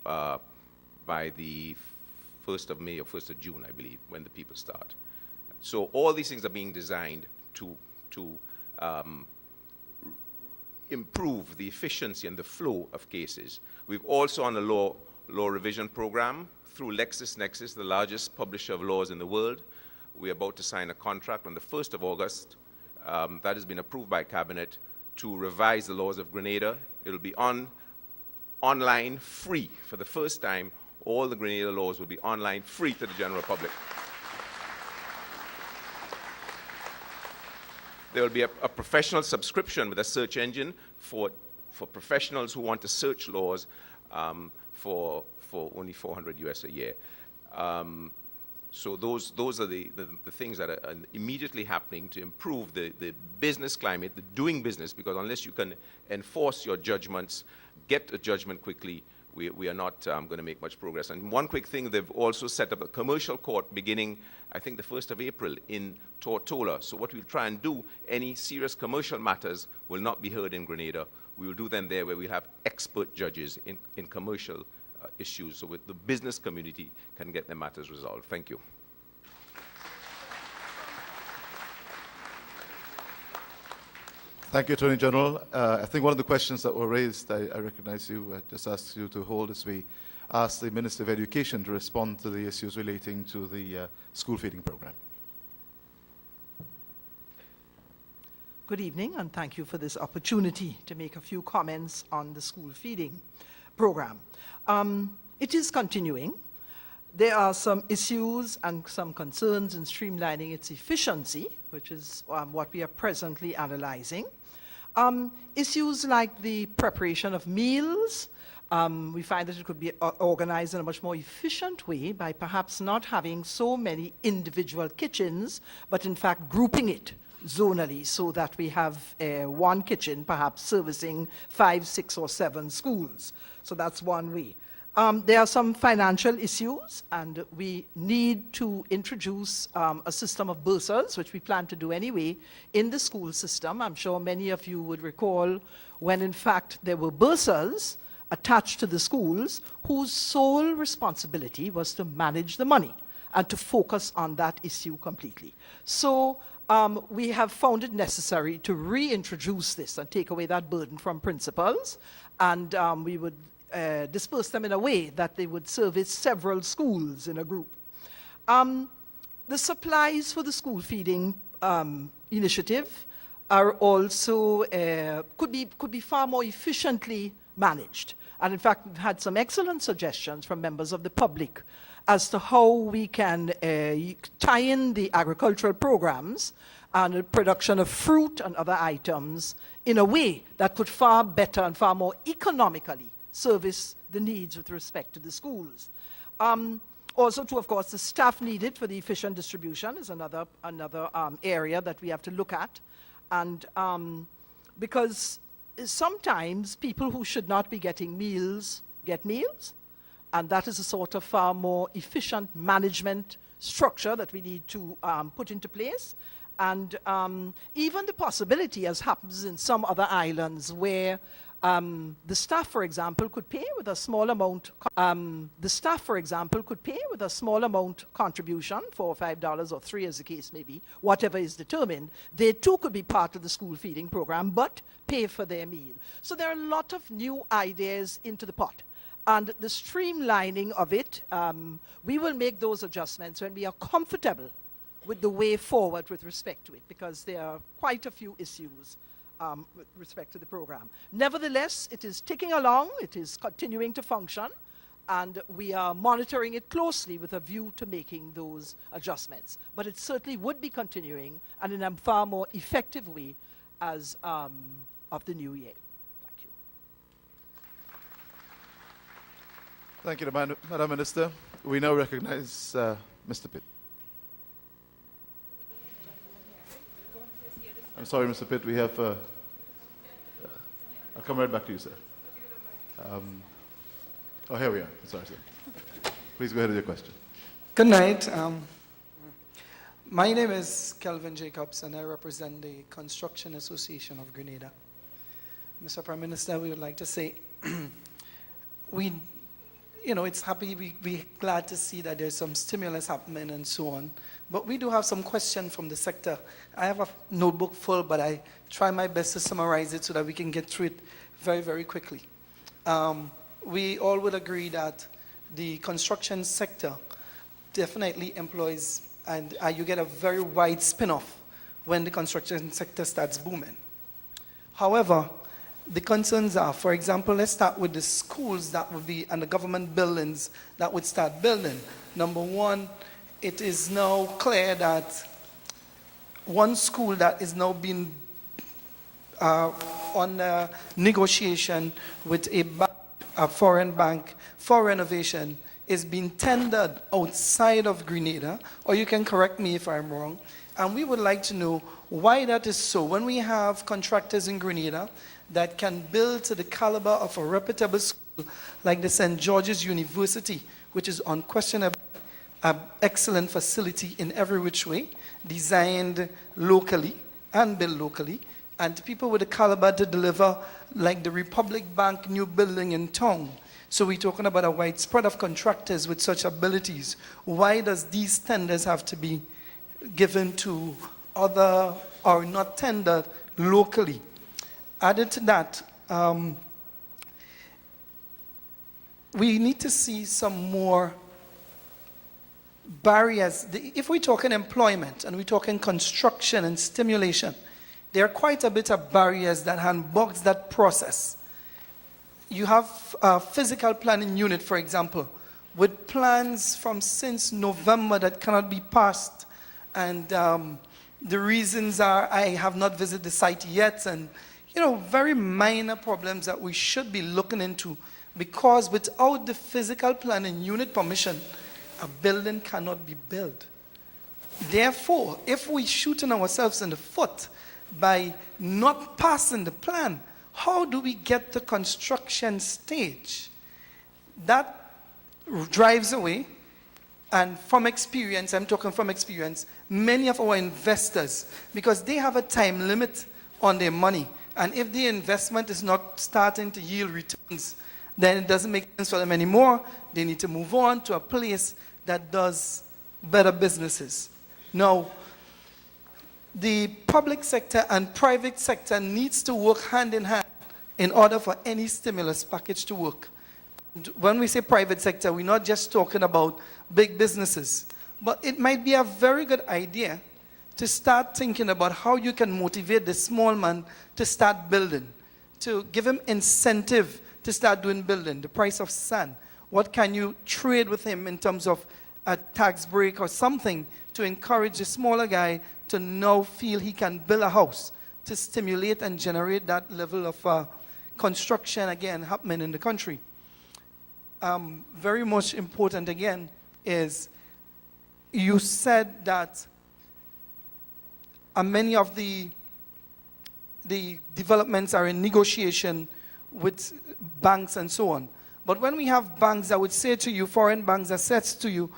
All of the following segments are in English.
by the 1st of May or 1st of June, I believe, when the people start. So all these things are being designed to improve the efficiency and the flow of cases. We've also on a law revision program through LexisNexis, the largest publisher of laws in the world. We're about to sign a contract on the 1st of August that has been approved by Cabinet to revise the laws of Grenada. It'll be online, free. For the first time, all the Grenada laws will be online, free to the general public. There will be a professional subscription with a search engine for professionals who want to search laws for only $400 US a year. So those are the things that are immediately happening to improve the business climate, the doing business, because unless you can enforce your judgments, get a judgment quickly, we are not going to make much progress. And one quick thing, they've also set up a commercial court beginning, I think, the 1st of April in Tortola. So what we'll try and do, any serious commercial matters will not be heard in Grenada. We will do them there where we'll have expert judges in commercial issues, so the business community can get their matters resolved. Thank you. Thank you, Attorney General. I think one of the questions that were raised, I recognize you, I just asked you to hold as we ask the Minister of Education to respond to the issues relating to the school feeding program. Good evening, and thank you for this opportunity to make a few comments on the school feeding program. It is continuing. There are some issues and some concerns in streamlining its efficiency, which is what we are presently analyzing. Issues like the preparation of meals, we find that it could be organized in a much more efficient way by perhaps not having so many individual kitchens, but in fact grouping it zonally so that we have one kitchen perhaps servicing 5, 6, or 7 schools. So that's one way. There are some financial issues, and we need to introduce a system of bursars, which we plan to do anyway, in the school system. I'm sure many of you would recall when, in fact, there were bursars attached to the schools whose sole responsibility was to manage the money and to focus on that issue completely. So we have found it necessary to reintroduce this and take away that burden from principals, and we would disperse them in a way that they would service several schools in a group. The supplies for the school feeding initiative are also, could be far more efficiently managed. And in fact, we've had some excellent suggestions from members of the public as to how we can tie in the agricultural programs and the production of fruit and other items in a way that could far better and far more economically service the needs with respect to the schools. Also, too, of course, the staff needed for the efficient distribution is another area that we have to look at. And because sometimes people who should not be getting meals get meals, and that is a sort of far more efficient management structure that we need to put into place. And even the possibility, as happens in some other islands, where the staff, for example, could pay with a small amount. Contribution, $4 or $5 or $3, as the case may be, whatever is determined. They too could be part of the school feeding program, but pay for their meal. So there are a lot of new ideas into the pot, and the streamlining of it, we will make those adjustments when we are comfortable with the way forward with respect to it, because there are quite a few issues with respect to the program. Nevertheless, it is ticking along, it is continuing to function, and we are monitoring it closely with a view to making those adjustments. But it certainly would be continuing, and in a far more effective way as of the new year. Thank you. Thank you, Madam Minister. We now recognize Mr. Pitt. I'm sorry, Mr. Pitt, we have... I'll come right back to you, sir. Oh, here we are. Sorry, sir. Please go ahead with your question. Good night. My name is Kelvin Jacobs, and I represent the Construction Association of Grenada. Mr. Prime Minister, we would like to say it's happy, we're glad to see that there's some stimulus happening and so on. But we do have some questions from the sector. I have a notebook full, but I try my best to summarize it so that we can get through it very, very quickly. We all would agree that the construction sector definitely employs, and you get a very wide spin-off when the construction sector starts booming. However, the concerns are, for example, let's start with the schools that would be, and the government buildings that would start building. Number one, it is now clear that one school that is now being on a negotiation with a foreign bank for renovation is being tendered outside of Grenada, or you can correct me if I'm wrong, and we would like to know why that is so. When we have contractors in Grenada that can build to the caliber of a reputable school like the St. George's University, which is unquestionably an excellent facility in every which way, designed locally and built locally, and people with the caliber to deliver like the Republic Bank new building in town. So we're talking about a widespread of contractors with such abilities. Why does these tenders have to be given to other or not tendered locally? Added to that, we need to see some more barriers. If we're talking employment and we're talking construction and stimulation, there are quite a bit of barriers that handbox that process. You have a physical planning unit, for example, with plans from since November that cannot be passed. And the reasons are, I have not visited the site yet, and very minor problems that we should be looking into, because without the physical planning unit permission, a building cannot be built. Therefore, if we're shooting ourselves in the foot by not passing the plan, how do we get to construction stage? That drives away, and from experience, I'm talking from experience, many of our investors, because they have a time limit on their money, and if the investment is not starting to yield returns, then it doesn't make sense for them anymore. They need to move on to a place that does better businesses. Now, the public sector and private sector needs to work hand in hand in order for any stimulus package to work. And when we say private sector, we're not just talking about big businesses, but it might be a very good idea to start thinking about how you can motivate the small man to start building, to give him incentive to start doing building, the price of sand. What can you trade with him in terms of a tax break or something to encourage the smaller guy to now feel he can build a house, to stimulate and generate that level of construction again happening in the country. Very much important again is, you said that many of the developments are in negotiation with banks and so on. But when we have banks that would say to you, foreign banks that says to you,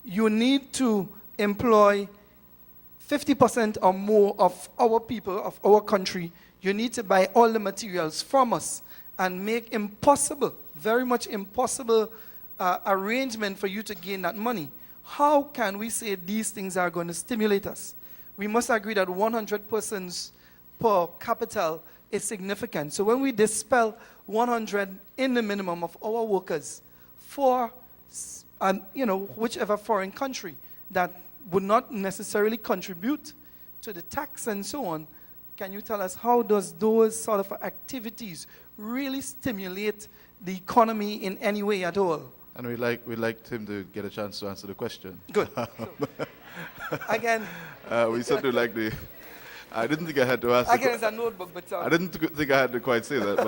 you need to employ 50% or more of our people, of our country, you need to buy all the materials from us and make impossible, very much impossible arrangement for you to gain that money. How can we say these things are going to stimulate us? We must agree that 100 persons per capital is significant. So when we dispel 100 in the minimum of our workers for, whichever foreign country that would not necessarily contribute to the tax and so on, can you tell us how does those sort of activities really stimulate the economy in any way at all? And we'd like him to get a chance to answer the question. Good. Again, we certainly like the. I didn't think I had to ask. Again, it's a notebook, but I didn't think I had to quite say that, but